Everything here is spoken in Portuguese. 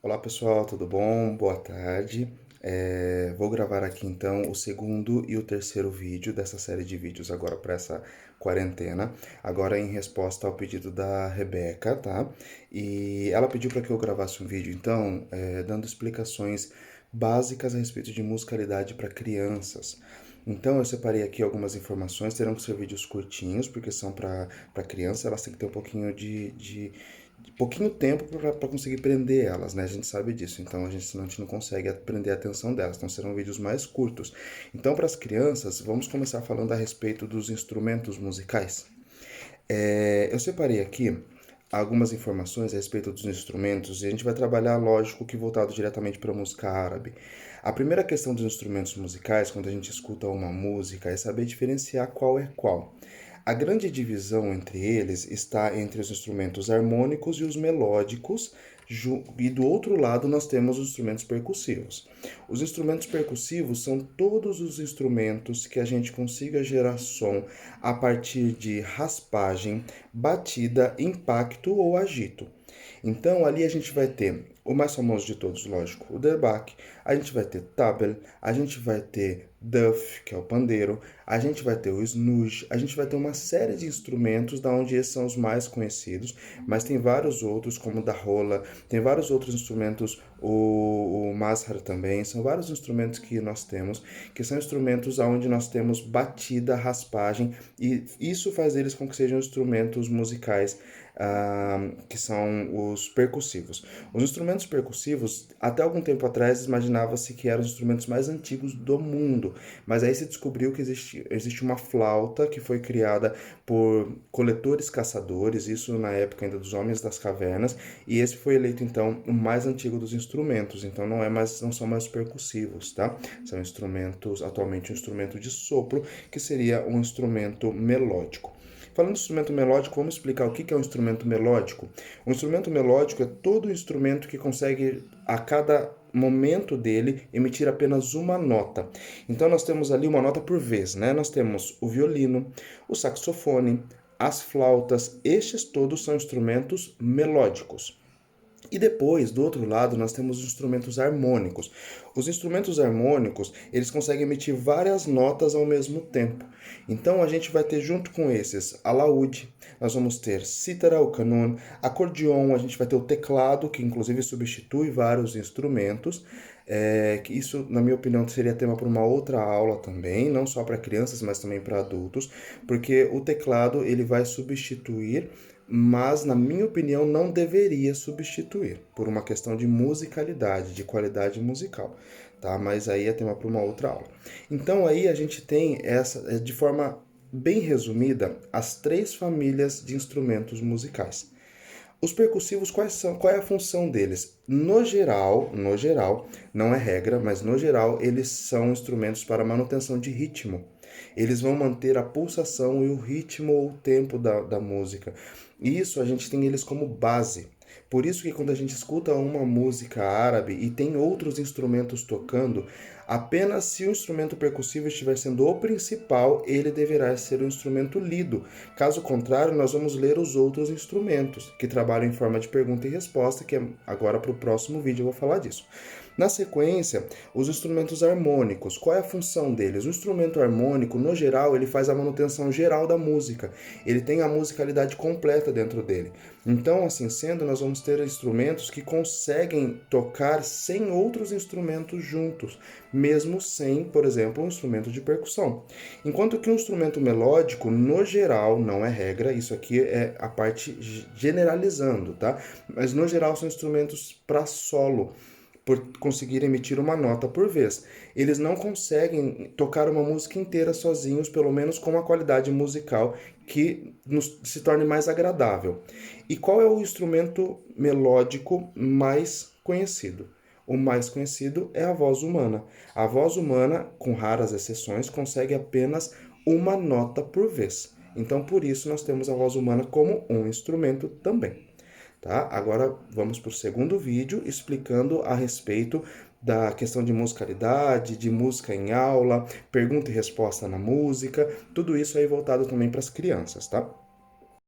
Olá pessoal, tudo bom? Boa tarde. Vou gravar aqui então o segundo e o terceiro vídeo dessa série de vídeos agora para essa quarentena, agora em resposta ao pedido da Rebeca, tá? E ela pediu para que eu gravasse um vídeo então, dando explicações básicas a respeito de musicalidade para crianças. Então eu separei aqui algumas informações, terão que ser vídeos curtinhos, porque são para criança, elas têm que ter um pouquinho de pouquinho tempo para conseguir prender elas, né? A gente sabe disso, então senão a gente não consegue prender a atenção delas, então serão vídeos mais curtos. Então, para as crianças, vamos começar falando a respeito dos instrumentos musicais. Eu separei aqui algumas informações a respeito dos instrumentos e a gente vai trabalhar, lógico, que voltado diretamente para a música árabe. A primeira questão dos instrumentos musicais, quando a gente escuta uma música, é saber diferenciar qual é qual. A grande divisão entre eles está entre os instrumentos harmônicos e os melódicos, e do outro lado nós temos os instrumentos percussivos. Os instrumentos percussivos são todos os instrumentos que a gente consiga gerar som a partir de raspagem, batida, impacto ou agito. Então ali a gente vai ter o mais famoso de todos, lógico, o derbak, a gente vai ter tabel, a gente vai ter duff, que é o pandeiro, a gente vai ter o snooze, a gente vai ter uma série de instrumentos, da onde esses são os mais conhecidos, mas tem vários outros, como o da rola, tem vários outros instrumentos, o mazhar também, são vários instrumentos que nós temos, que são instrumentos onde nós temos batida, raspagem, e isso faz eles com que sejam instrumentos musicais que são os percussivos. Os instrumentos percussivos, até algum tempo atrás, imaginava-se que eram os instrumentos mais antigos do mundo, mas aí se descobriu que existe uma flauta que foi criada por coletores caçadores, isso na época ainda dos homens das cavernas, e esse foi eleito então o mais antigo dos instrumentos, então não são mais percussivos, tá? São instrumentos, atualmente um instrumento de sopro, que seria um instrumento melódico. Falando de instrumento melódico, vamos explicar o que é um instrumento melódico. Um instrumento melódico é todo instrumento que consegue, a cada momento dele, emitir apenas uma nota. Então nós temos ali uma nota por vez, né? Nós temos o violino, o saxofone, as flautas, estes todos são instrumentos melódicos. E depois, do outro lado, nós temos os instrumentos harmônicos. Os instrumentos harmônicos, eles conseguem emitir várias notas ao mesmo tempo. Então, a gente vai ter junto com esses alaúde, nós vamos ter cítara, o canon, acordeon, a gente vai ter o teclado, que inclusive substitui vários instrumentos. Que isso, na minha opinião, seria tema para uma outra aula também, não só para crianças, mas também para adultos, porque o teclado ele vai substituir, mas na minha opinião não deveria substituir, por uma questão de musicalidade, de qualidade musical, tá? Mas aí é tema para uma outra aula. Então aí a gente tem de forma bem resumida, as três famílias de instrumentos musicais. Os percussivos, qual é a função deles? No geral, não é regra, mas no geral, eles são instrumentos para manutenção de ritmo. Eles vão manter a pulsação e o ritmo ou o tempo da música. Isso a gente tem eles como base. Por isso que quando a gente escuta uma música árabe e tem outros instrumentos tocando, apenas se o instrumento percussivo estiver sendo o principal, ele deverá ser o instrumento lido. Caso contrário, nós vamos ler os outros instrumentos, que trabalham em forma de pergunta e resposta, que agora para o próximo vídeo eu vou falar disso. Na sequência, os instrumentos harmônicos. Qual é a função deles? O instrumento harmônico, no geral, ele faz a manutenção geral da música. Ele tem a musicalidade completa dentro dele. Então, assim sendo, nós vamos ter instrumentos que conseguem tocar sem outros instrumentos juntos, mesmo sem, por exemplo, um instrumento de percussão. Enquanto que um instrumento melódico, no geral, não é regra, isso aqui é a parte generalizando, tá? Mas no geral são instrumentos para solo, por conseguir emitir uma nota por vez. Eles não conseguem tocar uma música inteira sozinhos, pelo menos com uma qualidade musical que se torne mais agradável. E qual é o instrumento melódico mais conhecido? O mais conhecido é a voz humana. A voz humana, com raras exceções, consegue apenas uma nota por vez. Então, por isso, nós temos a voz humana como um instrumento também. Tá? Agora vamos para o segundo vídeo explicando a respeito da questão de musicalidade, de música em aula, pergunta e resposta na música, tudo isso aí voltado também para as crianças, tá?